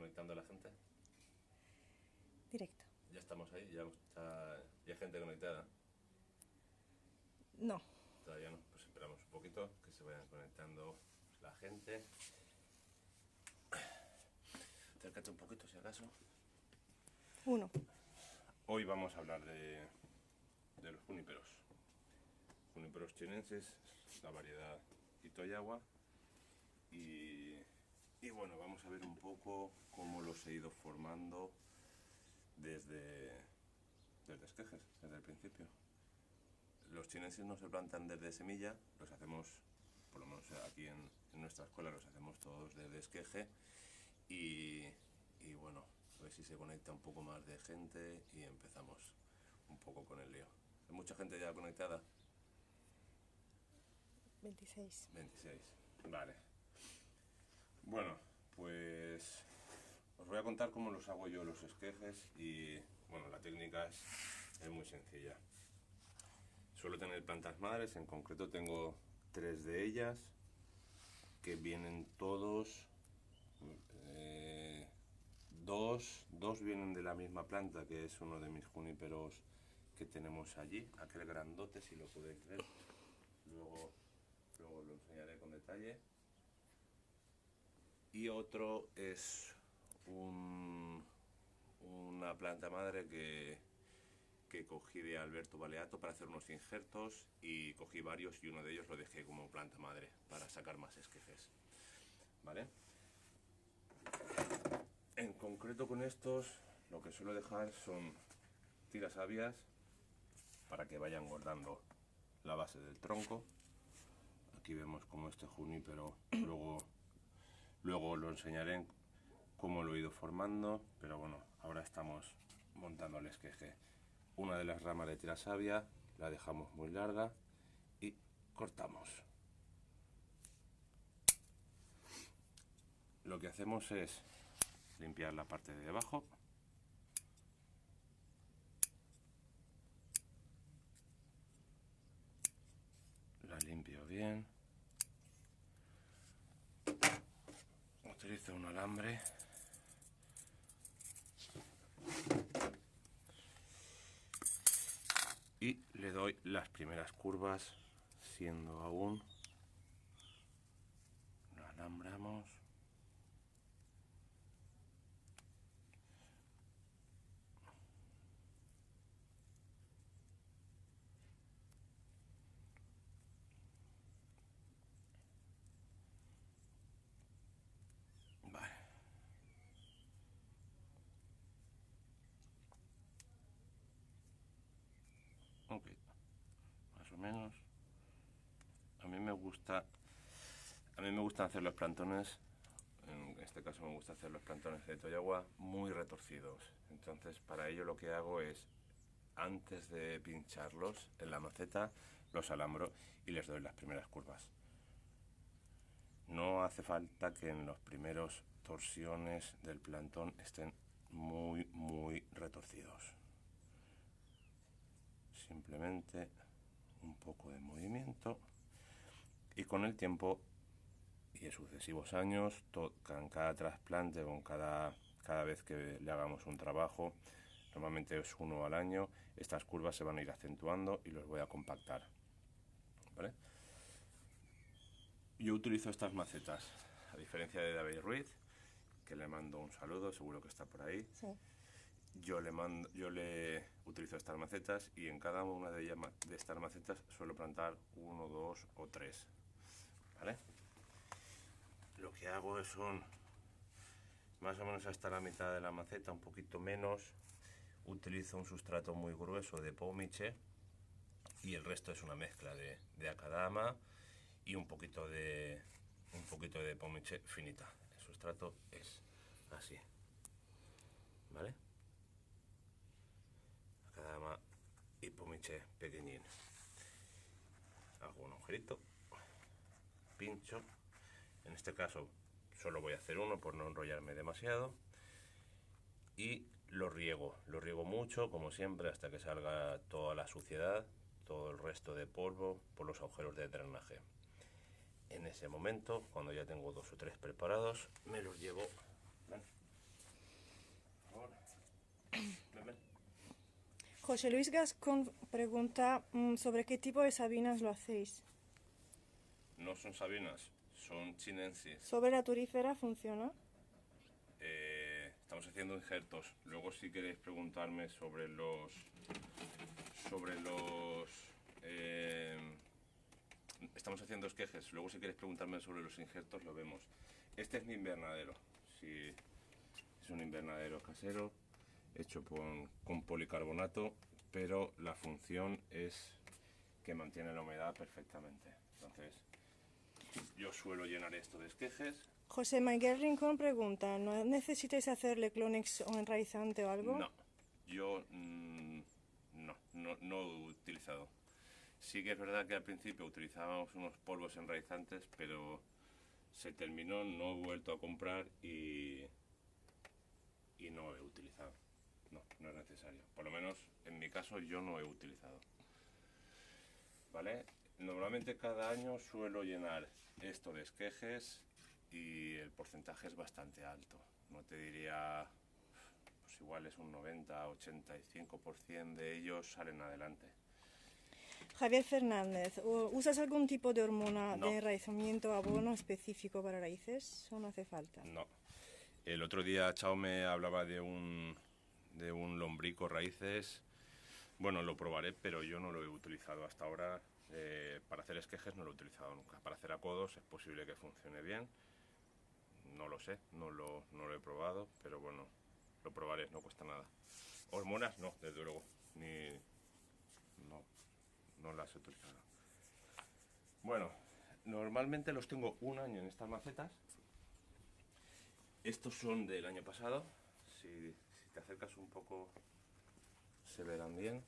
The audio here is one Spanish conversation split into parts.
conectando a la gente. Directo. Ya estamos ahí, ya hay gente conectada. No. Todavía no, pues esperamos un poquito que se vayan conectando la gente. Acércate un poquito si acaso. Uno. Hoy vamos a hablar de los juníperos. Juníperos chinenses, la variedad Itoyawa. Y bueno, vamos a ver un poco cómo los he ido formando desde esquejes, desde el principio. Los chinenses no se plantan desde semilla, los hacemos, por lo menos aquí en nuestra escuela, los hacemos todos desde esqueje. Y bueno, a ver si se conecta un poco más de gente y empezamos un poco con el lío. ¿Hay mucha gente ya conectada? 26. 26, vale. Bueno, pues os voy a contar cómo los hago yo los esquejes y bueno, la técnica es muy sencilla. Suelo tener plantas madres, en concreto tengo 3 de ellas que vienen todos, dos vienen de la misma planta, que es uno de mis juníperos que tenemos allí, aquel grandote, si lo podéis ver, luego lo enseñaré con detalle. Y otro es una planta madre que cogí de Alberto Baleato para hacer unos injertos, y cogí varios y uno de ellos lo dejé como planta madre para sacar más esquejes, ¿vale? En concreto con estos lo que suelo dejar son tirasabias para que vayan engordando la base del tronco. Aquí vemos como este junípero, luego lo enseñaré cómo lo he ido formando, pero bueno, ahora estamos montando el esqueje. Una de las ramas de tirasabia la dejamos muy larga y cortamos. Lo que hacemos es limpiar la parte de debajo. La limpio bien. Utilizo un alambre. Y le doy las primeras curvas, siendo aún. Lo alambramos. Vale. Ok. Más o menos. A mí me gustan hacer los plantones. En este caso me gusta hacer los plantones de Itoyawa muy retorcidos. Entonces, para ello lo que hago es, antes de pincharlos en la maceta, los alambro y les doy las primeras curvas. No hace falta que en los primeros torsiones del plantón estén muy retorcidos. Simplemente un poco de movimiento, y con el tiempo y en sucesivos años, en cada trasplante o cada vez que le hagamos un trabajo, normalmente es uno al año, estas curvas se van a ir acentuando y los voy a compactar, ¿vale? Yo utilizo estas macetas, a diferencia de David Ruiz, que le mando un saludo, seguro que está por ahí. Sí. Yo le utilizo estas macetas, y en cada una de estas macetas suelo plantar 1, 2 o 3, ¿vale? Lo que hago son más o menos hasta la mitad de la maceta, un poquito menos. Utilizo un sustrato muy grueso de pomiche, y el resto es una mezcla de akadama y un poquito de pomiche finita. El sustrato es así, ¿vale? Akadama y pomiche pequeñín. Hago un agujerito, pincho. En este caso solo voy a hacer uno por no enrollarme demasiado, y lo riego mucho, como siempre, hasta que salga toda la suciedad, todo el resto de polvo por los agujeros de drenaje. En ese momento, cuando ya tengo 2 o 3 preparados, me los llevo José Luis Gascón pregunta sobre qué tipo de sabinas lo hacéis. No son sabinas, son chinensis. ¿Sobre la turífera funciona? Estamos haciendo injertos. Luego si queréis preguntarme sobre los... estamos haciendo esquejes. Luego si queréis preguntarme sobre los injertos lo vemos. Este es mi invernadero. Sí, es un invernadero casero hecho con policarbonato, pero la función es que mantiene la humedad perfectamente. Entonces, yo suelo llenar esto de esquejes. José Miguel Rincón pregunta, ¿no necesitáis hacerle clónex o enraizante o algo? No, yo no he utilizado. Sí que es verdad que al principio utilizábamos unos polvos enraizantes, pero se terminó, no he vuelto a comprar y no he utilizado. No es necesario. Por lo menos en mi caso yo no he utilizado. ¿Vale? Normalmente cada año suelo llenar esto de esquejes y el porcentaje es bastante alto. No te diría, pues igual es un 90-85% de ellos salen adelante. Javier Fernández, ¿usas algún tipo de hormona No. de enraizamiento abono específico para raíces o no hace falta? No. El otro día Chao me hablaba de un lombrico raíces. Bueno, lo probaré, pero yo no lo he utilizado hasta ahora. Para hacer esquejes no lo he utilizado nunca. Para hacer acodos es posible que funcione bien. No lo sé, no lo he probado, pero bueno, lo probaré, no cuesta nada. Hormonas no, desde luego, no las he utilizado. Bueno, normalmente los tengo un año en estas macetas. Estos son del año pasado. Si te acercas un poco se verán bien.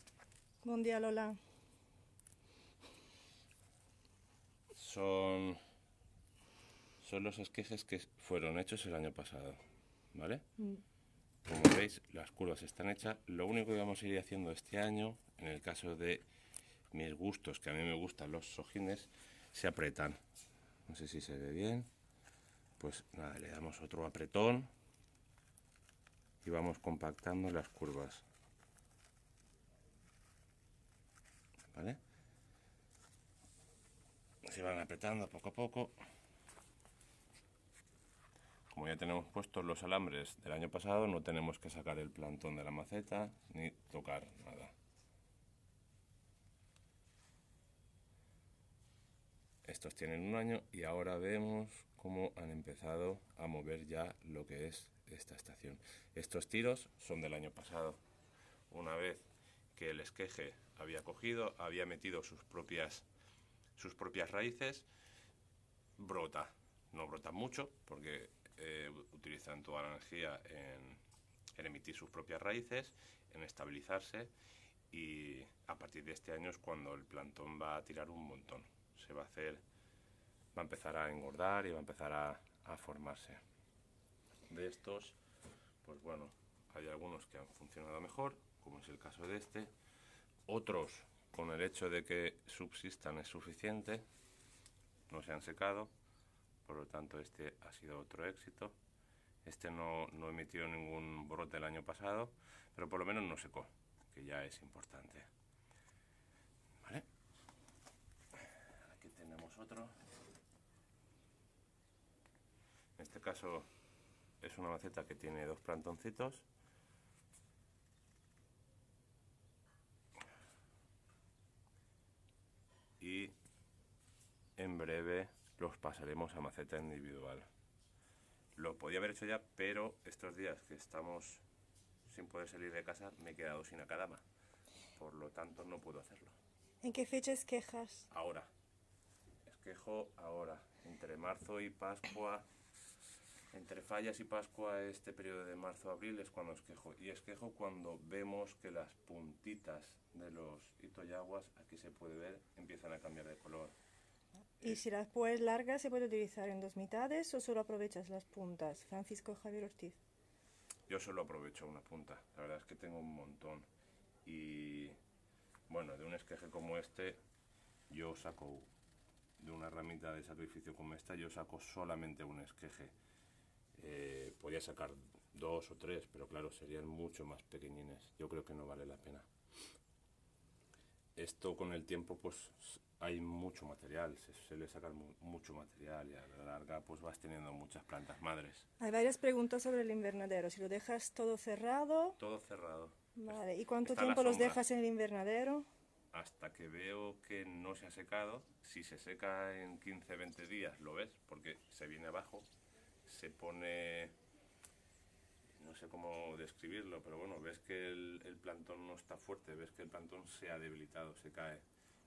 Buen día, Lola. Son los esquejes que fueron hechos el año pasado, ¿vale? Como veis, las curvas están hechas. Lo único que vamos a ir haciendo este año, en el caso de mis gustos, que a mí me gustan los sojines, se apretan. No sé si se ve bien. Pues nada, le damos otro apretón y vamos compactando las curvas. ¿Vale? Se van apretando poco a poco. Como ya tenemos puestos los alambres del año pasado, no tenemos que sacar el plantón de la maceta ni tocar nada. Estos tienen un año y ahora vemos cómo han empezado a mover ya lo que es esta estación. Estos tiros son del año pasado. Una vez que el esqueje había cogido, había metido sus propias raíces, brota. No brota mucho porque utilizan toda la energía en emitir sus propias raíces, en estabilizarse, y a partir de este año es cuando el plantón va a tirar un montón. Va a empezar a engordar y va a empezar a formarse. De estos, pues bueno, hay algunos que han funcionado mejor, como es el caso de este. Otros, con el hecho de que subsistan es suficiente, no se han secado, por lo tanto este ha sido otro éxito. Este no emitió ningún brote el año pasado, pero por lo menos no secó, que ya es importante. ¿Vale? Aquí tenemos otro. En este caso es una maceta que tiene dos plantoncitos. Y en breve los pasaremos a maceta individual. Lo podía haber hecho ya, pero estos días que estamos sin poder salir de casa me he quedado sin acadama. Por lo tanto no puedo hacerlo. ¿En qué fecha esquejas? Ahora. Esquejo ahora. Entre marzo y Pascua. Entre Fallas y Pascua, este periodo de marzo-abril es cuando esquejo. Y esquejo cuando vemos que las puntitas de los itoyaguas, aquí se puede ver, empiezan a cambiar de color. ¿Y si las puedes largas se puede utilizar en dos mitades o solo aprovechas las puntas? Francisco Javier Ortiz. Yo solo aprovecho una punta, la verdad es que tengo un montón. Y bueno, de un esqueje como este, yo saco, de una ramita de sacrificio como esta, yo saco solamente un esqueje. Podría sacar 2 o 3, pero claro, serían mucho más pequeñines. Yo creo que no vale la pena. esto con el tiempo pues hay mucho material, se le saca mucho material y a la larga pues vas teniendo muchas plantas madres. Hay varias preguntas sobre el invernadero. Si lo dejas todo cerrado, Todo cerrado. vale. ¿Y cuánto Está a la tiempo los sombra. dejas en el invernadero? Hasta que veo que no se ha secado. Si se seca en 15-20 días, lo ves, porque se viene abajo, se pone, no sé cómo describirlo, pero bueno, ves que el plantón no está fuerte, ves que el plantón se ha debilitado, se cae.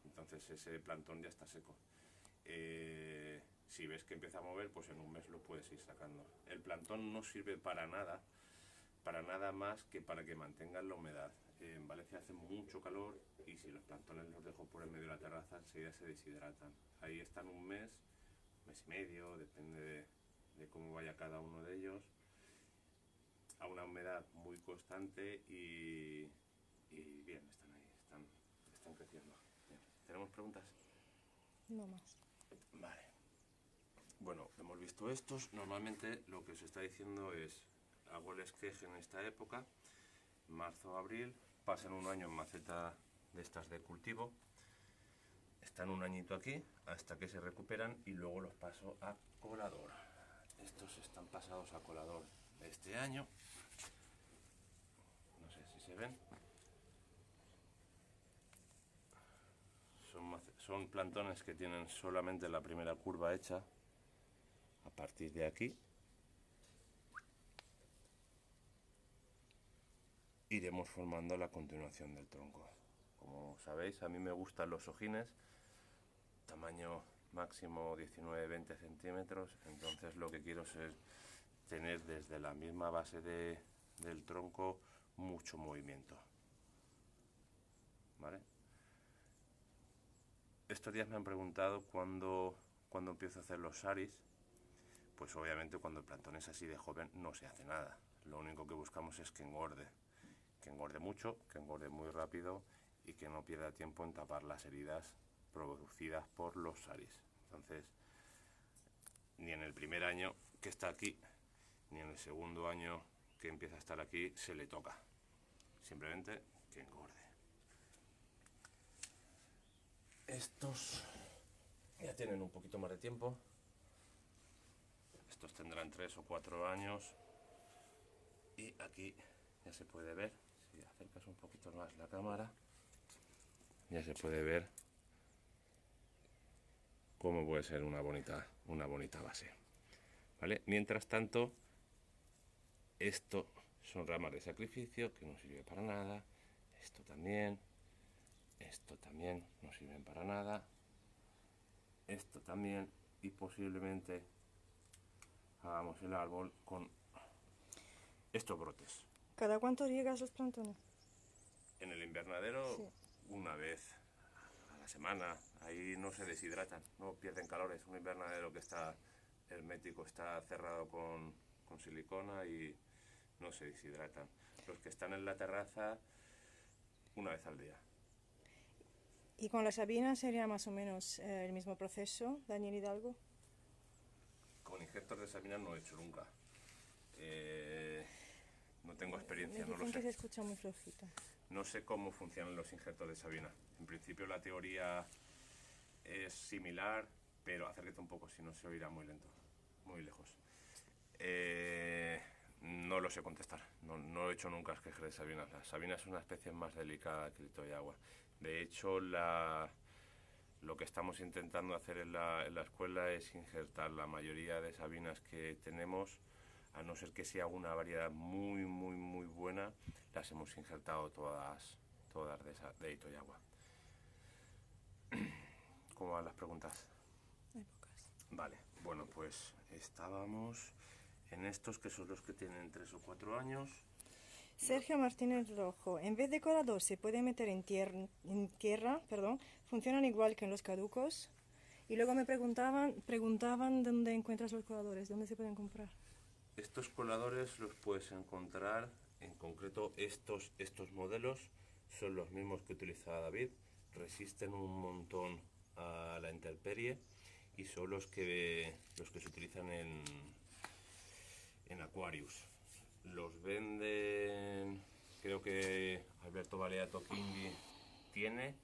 Entonces ese plantón ya está seco. Si ves que empieza a mover, pues en un mes lo puedes ir sacando. El plantón no sirve para nada más que para que mantengan la humedad. En Valencia hace mucho calor y si los plantones los dejo por en medio de la terraza, enseguida se deshidratan. Ahí están un mes y medio, depende de cómo vaya cada uno de ellos, a una humedad muy constante y bien, están ahí, están creciendo. Bien. ¿Tenemos preguntas? No más. Vale. Bueno, hemos visto estos. Normalmente lo que se está diciendo es, hago el esqueje en esta época, marzo, abril, pasan un año en maceta de estas de cultivo, están un añito aquí hasta que se recuperan y luego los paso a colador. Estos están pasados a colador este año, no sé si se ven. Son plantones que tienen solamente la primera curva hecha. A partir de aquí iremos formando la continuación del tronco. Como sabéis, a mí me gustan los ojines, tamaño máximo 19-20 centímetros, entonces lo que quiero es tener desde la misma base del tronco mucho movimiento. ¿Vale? Estos días me han preguntado cuándo empiezo a hacer los saris. Pues obviamente cuando el plantón es así de joven no se hace nada. Lo único que buscamos es que engorde mucho, que engorde muy rápido y que no pierda tiempo en tapar las heridas producidas por los saris. Entonces, ni en el primer año que está aquí, ni en el segundo año que empieza a estar aquí, se le toca. Simplemente que engorde. Estos ya tienen un poquito más de tiempo. Estos tendrán 3 o 4 años. Y aquí ya se puede ver, si acercas un poquito más la cámara, ya se puede ver cómo puede ser una bonita base. ¿Vale? Mientras tanto, esto son ramas de sacrificio que no sirve para nada. Esto también no sirven para nada. Esto también, y posiblemente hagamos el árbol con estos brotes. ¿Cada cuánto riegas los plantones? En el invernadero, Sí. una vez a la semana. Ahí no se deshidratan, no pierden calor. Es un invernadero que está hermético, está cerrado con silicona y no se deshidratan. Los que están en la terraza, una vez al día. ¿Y con la sabina sería más o menos el mismo proceso, Daniel Hidalgo? Con injertos de sabina no he hecho nunca. No tengo Me experiencia, no lo dicen que se sé. escucha muy flojito. No sé cómo funcionan los injertos de sabina. En principio la teoría es similar, pero acércate un poco, si no se oirá muy lento, muy lejos. No lo sé contestar, no he hecho nunca esqueje de sabina. La sabina es una especie más delicada que el toyagua. De hecho, lo que estamos intentando hacer en la escuela es injertar la mayoría de sabinas que tenemos, a no ser que sea una variedad muy buena, las hemos injertado todas de Itoyagua. ¿Cómo van las preguntas? Hay pocas. Vale, bueno, pues estábamos en estos que son los que tienen 3 o 4 años. Sergio Martínez Rojo, en vez de colador se puede meter en tierra, funcionan igual que en los caducos. Y luego me preguntaban dónde encuentras los coladores, dónde se pueden comprar. Estos coladores los puedes encontrar, en concreto estos modelos son los mismos que utiliza David, resisten un montón a la intemperie y son los que se utilizan en Aquarius. Los venden, creo que Alberto Baleato Quingui tiene,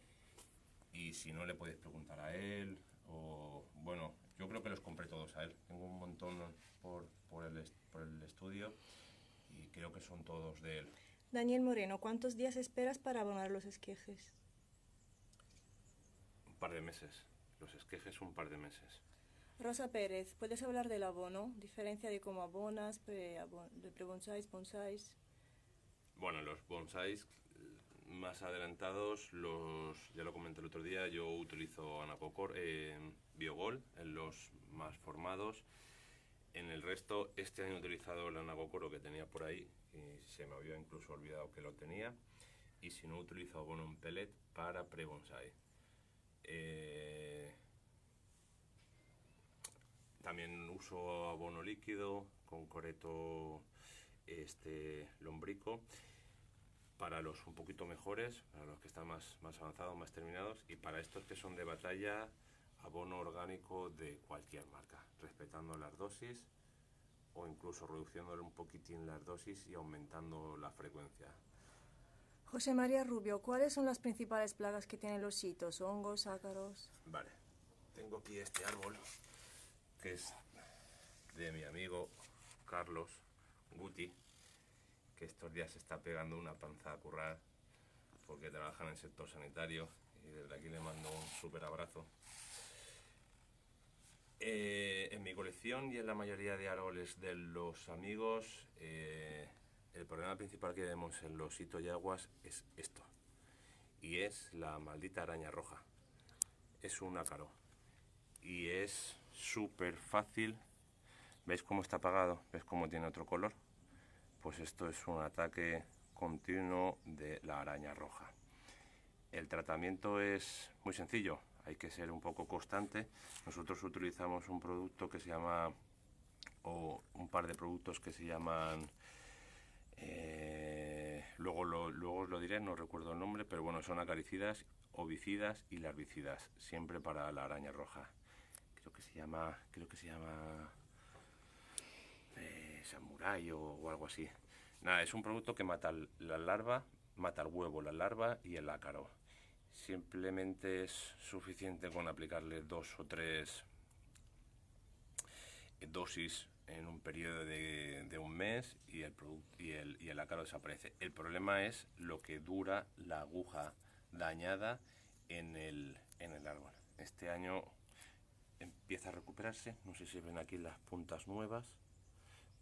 y si no le podéis preguntar a él, o bueno, yo creo que los compré todos a él. Tengo un montón por el estudio y creo que son todos de él. Daniel Moreno, ¿cuántos días esperas para abonar los esquejes? Un par de meses. Los esquejes un par de meses. Rosa Pérez, ¿puedes hablar del abono? Diferencia de cómo abonas, de pre-bonsáis, bonsáis. Bueno, los bonsáis más adelantados, ya lo comenté el otro día, yo utilizo Anapocor, Biogol en los más formados. En el resto, este año he utilizado el Anapocoro que tenía por ahí y se me había incluso olvidado que lo tenía. Y si no, utilizo abono en pellet para pre-bonsai. También uso abono líquido con coreto lombrico para los un poquito mejores, para los que están más avanzados, más terminados, y para estos que son de batalla, abono orgánico de cualquier marca, respetando las dosis o incluso reduciéndole un poquitín las dosis y aumentando la frecuencia. José María Rubio, ¿cuáles son las principales plagas que tienen los hitos? ¿Hongos, ácaros? Vale, tengo aquí este árbol que es de mi amigo Carlos Guti, que estos días se está pegando una panza a currar porque trabaja en el sector sanitario y desde aquí le mando un súper abrazo. En mi colección y en la mayoría de árboles de los amigos, el problema principal que vemos en los hitoyaguas es esto, y es la maldita araña roja. Es un ácaro y es súper fácil. ¿Veis cómo está apagado? ¿Ves cómo tiene otro color? Pues esto es un ataque continuo de la araña roja. El tratamiento es muy sencillo, hay que ser un poco constante. Nosotros utilizamos un producto que se llama, o un par de productos que se llaman, luego os lo diré, no recuerdo el nombre, pero bueno, son acaricidas, ovicidas y larvicidas, siempre para la araña roja. Creo que se llama Samurai o algo así. Nada, es un producto que mata la larva, mata el huevo, la larva y el ácaro. Simplemente es suficiente con aplicarle 2 o 3 dosis en un periodo de un mes y el ácaro desaparece. El problema es lo que dura la aguja dañada en el árbol. Este año empieza a recuperarse, no sé si ven aquí las puntas nuevas,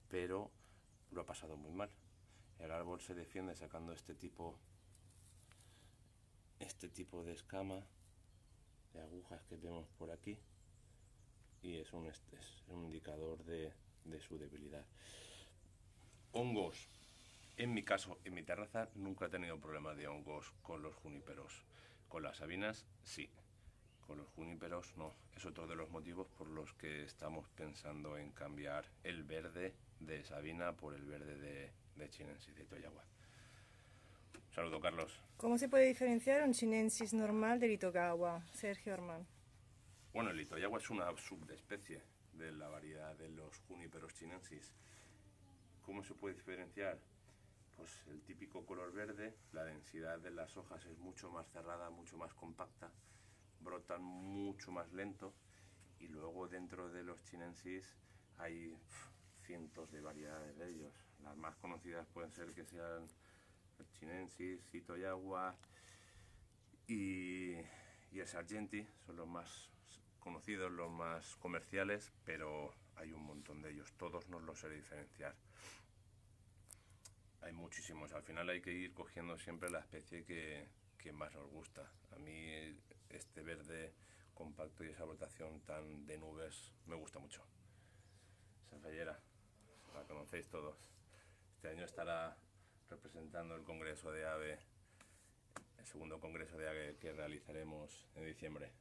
pero lo ha pasado muy mal. El árbol se defiende sacando este tipo de escama, de agujas que vemos por aquí, y es un indicador de su debilidad. Hongos. En mi caso, en mi terraza nunca he tenido problemas de hongos con los juníperos. Con las sabinas sí, con los juníperos no. Es otro de los motivos por los que estamos pensando en cambiar el verde de sabina por el verde de chinensis, de Itoyawa. Saludo, Carlos. ¿Cómo se puede diferenciar un chinensis normal del Itogawa? Sergio Armán. Bueno, el Itoyawa es una subespecie de la variedad de los juníperos chinensis. ¿Cómo se puede diferenciar? Pues el típico color verde, la densidad de las hojas es mucho más cerrada, mucho más compacta, brotan mucho más lento, y luego dentro de los chinensis hay cientos de variedades de ellos. Las más conocidas pueden ser que sean el chinensis, Itoyawa y el sargenti, son los más conocidos, los más comerciales, pero hay un montón de ellos, todos no los sé diferenciar. Hay muchísimos, al final hay que ir cogiendo siempre la especie que más nos gusta. A mí este verde compacto y esa brotación tan de nubes me gusta mucho. Esa fallera, la conocéis todos. Este año estará representando el Congreso de AVE, el segundo Congreso de AVE que realizaremos en diciembre.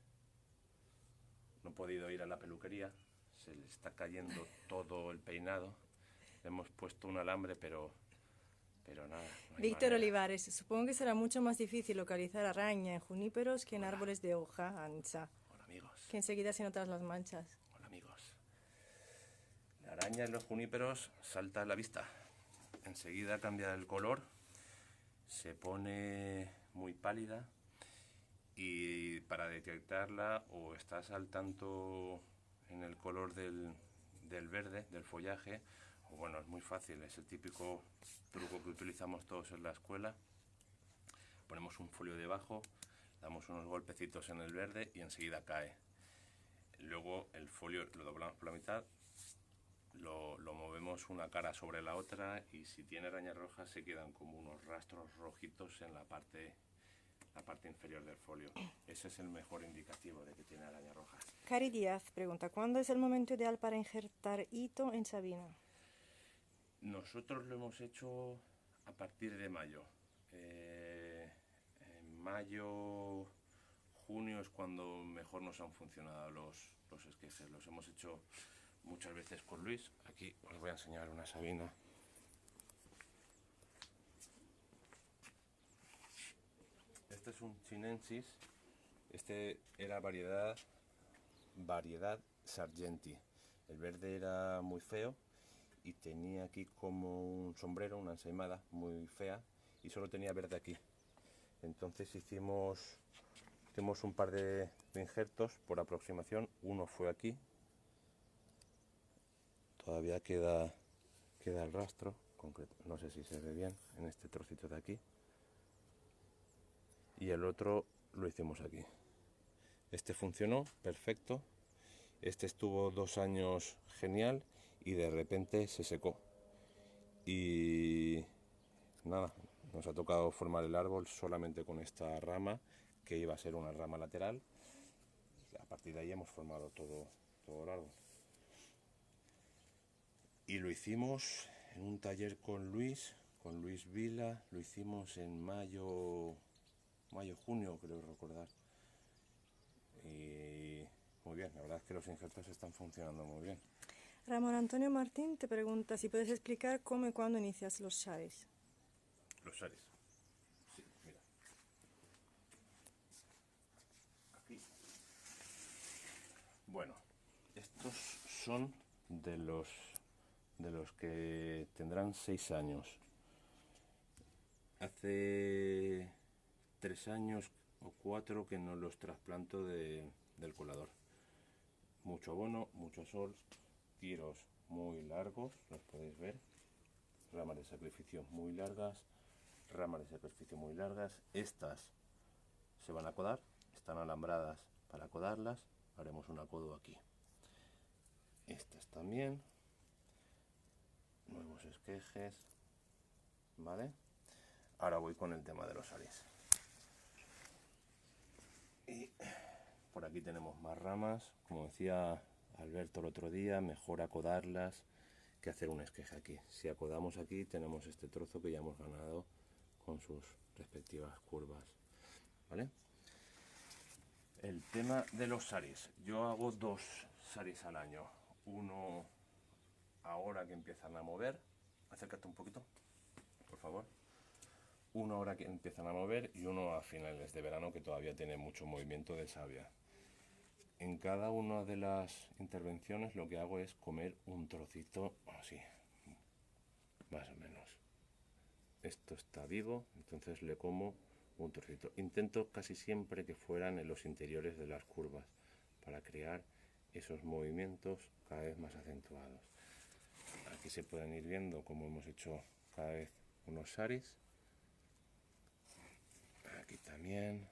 No he podido ir a la peluquería, se le está cayendo todo el peinado. Le hemos puesto un alambre, pero nada. No Víctor manera. Olivares, supongo que será mucho más difícil localizar araña en juníperos que en árboles de hoja ancha, Hola, amigos. que enseguida se notan las manchas. Hola, amigos. La araña en los juníperos salta a la vista. Enseguida cambia el color, se pone muy pálida Y para detectarla, o estás al tanto en el color del verde, del follaje, o bueno, es muy fácil, es el típico truco que utilizamos todos en la escuela. Ponemos un folio debajo, damos unos golpecitos en el verde y enseguida cae. Luego el folio lo doblamos por la mitad, lo movemos una cara sobre la otra y si tiene arañas rojas se quedan como unos rastros rojitos en la parte inferior del folio. Ese es el mejor indicativo de que tiene araña roja. Cari Díaz pregunta, ¿cuándo es el momento ideal para injertar hito en Sabina? Nosotros lo hemos hecho a partir de mayo. En mayo, junio es cuando mejor nos han funcionado los esquejes. Los hemos hecho muchas veces con Luis. Aquí os voy a enseñar una Sabina. Este es un chinensis. Este era variedad Sargenti. El verde era muy feo y tenía aquí como un sombrero, una ensaimada muy fea y solo tenía verde aquí. Entonces hicimos un par de injertos por aproximación. Uno fue aquí, todavía queda el rastro, concreto, no sé si se ve bien en este trocito de aquí, y el otro lo hicimos aquí. Este funcionó perfecto, este estuvo 2 años genial y de repente se secó y nada, nos ha tocado formar el árbol solamente con esta rama que iba a ser una rama lateral. A partir de ahí hemos formado todo el árbol y lo hicimos en un taller con Luis Vila. Lo hicimos en mayo, junio, creo recordar, y muy bien, la verdad es que los injertos están funcionando muy bien. Ramón Antonio Martín te pregunta si puedes explicar cómo y cuándo inicias los sharis. Los sharis. Sí, mira. Aquí. Bueno, estos son de los que tendrán 6 años. Hace 3 años o 4 que no los trasplanto del colador. Mucho abono, mucho sol, tiros muy largos, los podéis ver, ramas de sacrificio muy largas, ramas de sacrificio muy largas. Estas se van a codar, están alambradas para codarlas, haremos un acodo aquí. Estas también, nuevos esquejes, ¿vale? Ahora voy con el tema de los sharis. Y por aquí tenemos más ramas, como decía Alberto el otro día, mejor acodarlas que hacer un esqueje aquí. Si acodamos aquí tenemos este trozo que ya hemos ganado con sus respectivas curvas, ¿vale? El tema de los sharis, yo hago 2 sharis al año, uno ahora que empiezan a mover, acércate un poquito, por favor. Uno ahora que empiezan a mover y uno a finales de verano que todavía tiene mucho movimiento de savia. En cada una de las intervenciones lo que hago es comer un trocito así, más o menos. Esto está vivo, entonces le como un trocito. Intento casi siempre que fueran en los interiores de las curvas para crear esos movimientos cada vez más acentuados. Aquí se pueden ir viendo cómo hemos hecho cada vez unos sharis. Aquí también,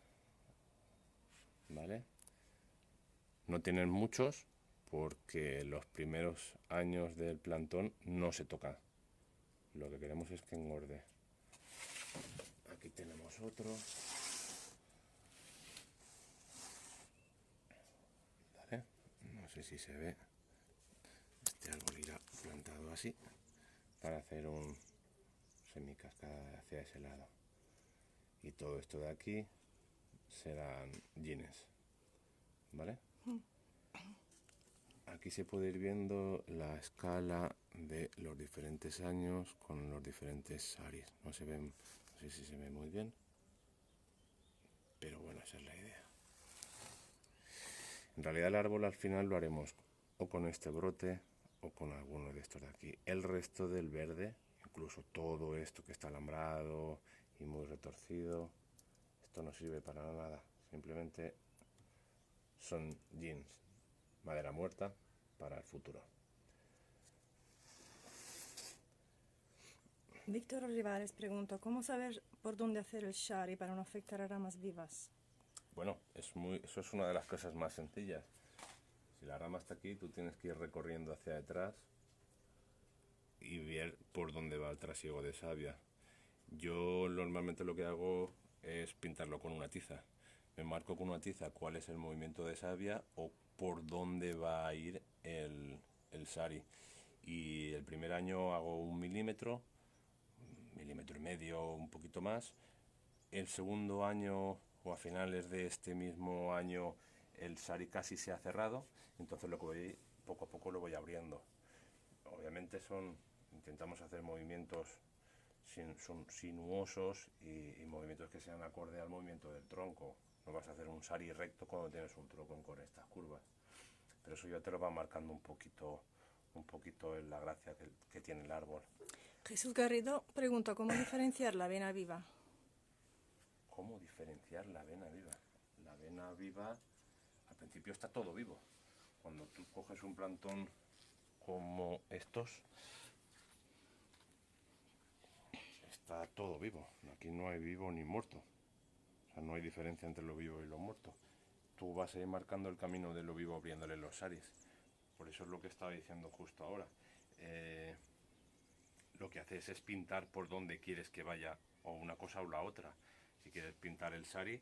¿vale? No tienen muchos porque los primeros años del plantón no se toca. Lo que queremos es que engorde. Aquí tenemos otro. ¿Vale? No sé si se ve. Este árbol irá plantado así para hacer un semicascada hacia ese lado. Y todo esto de aquí serán jeans, ¿vale? Aquí se puede ir viendo la escala de los diferentes años con los diferentes sharis. No sé si se ve muy bien, pero bueno, esa es la idea. En realidad el árbol al final lo haremos o con este brote o con alguno de estos de aquí. El resto del verde, incluso todo esto que está alambrado y muy retorcido, esto no sirve para nada. simplemente son jeans, madera muerta para el futuro. Víctor Olivares pregunta, ¿cómo saber por dónde hacer el shari para no afectar a ramas vivas? Bueno, eso es una de las cosas más sencillas. Si la rama está aquí, tú tienes que ir recorriendo hacia detrás y ver por dónde va el trasiego de savia. Yo normalmente lo que hago es pintarlo con una tiza. Me marco con una tiza cuál es el movimiento de savia o por dónde va a ir el sari. Y el primer año hago 1 milímetro y medio, un poquito más. El segundo año o a finales de este mismo año el sari casi se ha cerrado, entonces lo que voy, poco a poco lo voy abriendo. Obviamente intentamos hacer movimientos sinuosos y movimientos que sean acorde al movimiento del tronco. No vas a hacer un sari recto cuando tienes un tronco con estas curvas, pero eso ya te lo va marcando un poquito en la gracia que tiene el árbol. Jesús Garrido pregunta, ¿cómo diferenciar la avena viva? ¿Cómo diferenciar la avena viva? La avena viva, al principio está todo vivo. Cuando tú coges un plantón como estos, está todo vivo. Aquí no hay vivo ni muerto. O sea, no hay diferencia entre lo vivo y lo muerto. Tú vas a ir marcando el camino de lo vivo abriéndole los saris. Por eso es lo que estaba diciendo justo ahora. Lo que haces es pintar por donde quieres que vaya o una cosa o la otra. Si quieres pintar el sari,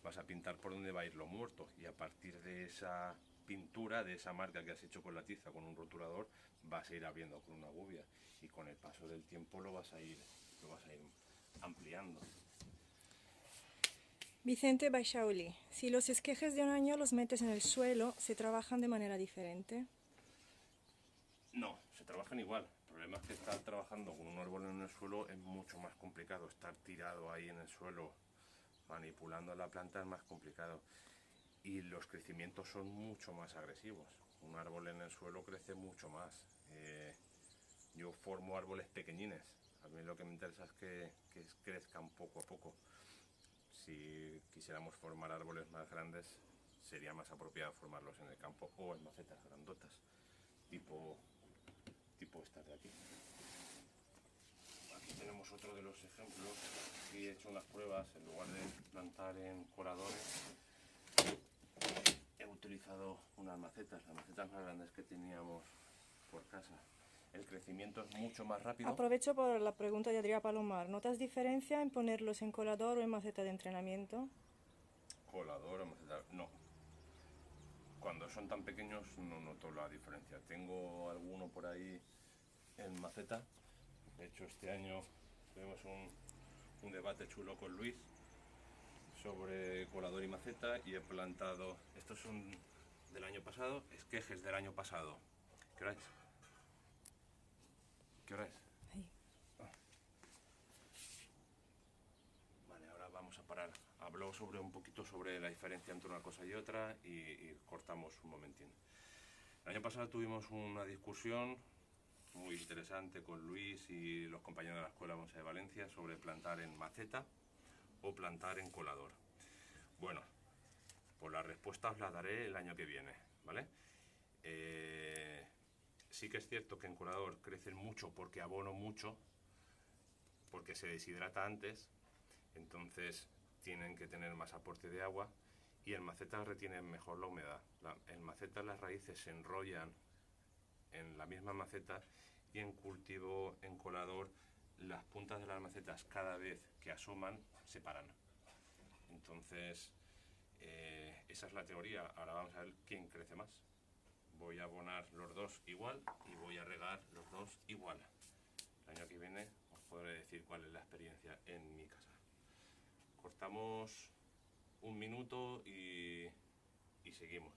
vas a pintar por donde va a ir lo muerto y a partir de esa pintura, de esa marca que has hecho con la tiza, con un rotulador, vas a ir abriendo con una gubia y con el paso del tiempo lo vas a ir ampliando. Vicente Baixauli, si los esquejes de un año los metes en el suelo, ¿se trabajan de manera diferente? No, se trabajan igual. El problema es que estar trabajando con un árbol en el suelo es mucho más complicado. Estar tirado ahí en el suelo manipulando la planta es más complicado. Y los crecimientos son mucho más agresivos. Un árbol en el suelo crece mucho más. Yo formo árboles pequeñines. A mí lo que me interesa es que crezcan poco a poco. Si quisiéramos formar árboles más grandes, sería más apropiado formarlos en el campo o en macetas grandotas, tipo estas de aquí. Aquí tenemos otro de los ejemplos. Aquí he hecho unas pruebas, en lugar de plantar en coladores, he utilizado unas macetas, las macetas más grandes que teníamos por casa. El crecimiento es mucho más rápido. Aprovecho por la pregunta de Adrián Palomar. ¿Notas diferencia en ponerlos en colador o en maceta de entrenamiento? Colador o maceta, no. Cuando son tan pequeños no noto la diferencia. Tengo alguno por ahí en maceta. De hecho, este año tuvimos un debate chulo con Luis sobre colador y maceta y he plantado, estos son del año pasado, esquejes del año pasado. ¿Qué hora es? ¿Qué hora es? Ahí. Vale, ahora vamos a parar. Hablo un poquito sobre la diferencia entre una cosa y otra y cortamos un momentín. El año pasado tuvimos una discusión muy interesante con Luis y los compañeros de la Escuela Bonsai de Valencia sobre plantar en maceta o plantar en colador. Bueno, pues la respuesta os la daré el año que viene, ¿vale? Sí que es cierto que en colador crecen mucho porque abono mucho, porque se deshidrata antes, entonces tienen que tener más aporte de agua y en maceta retienen mejor la humedad. En maceta las raíces se enrollan en la misma maceta y en cultivo, en colador, las puntas de las macetas cada vez que asoman se paran. Entonces, esa es la teoría. Ahora vamos a ver quién crece más. Voy a abonar los dos igual y voy a regar los dos igual. El año que viene os podré decir cuál es la experiencia en mi casa. Cortamos un minuto y seguimos.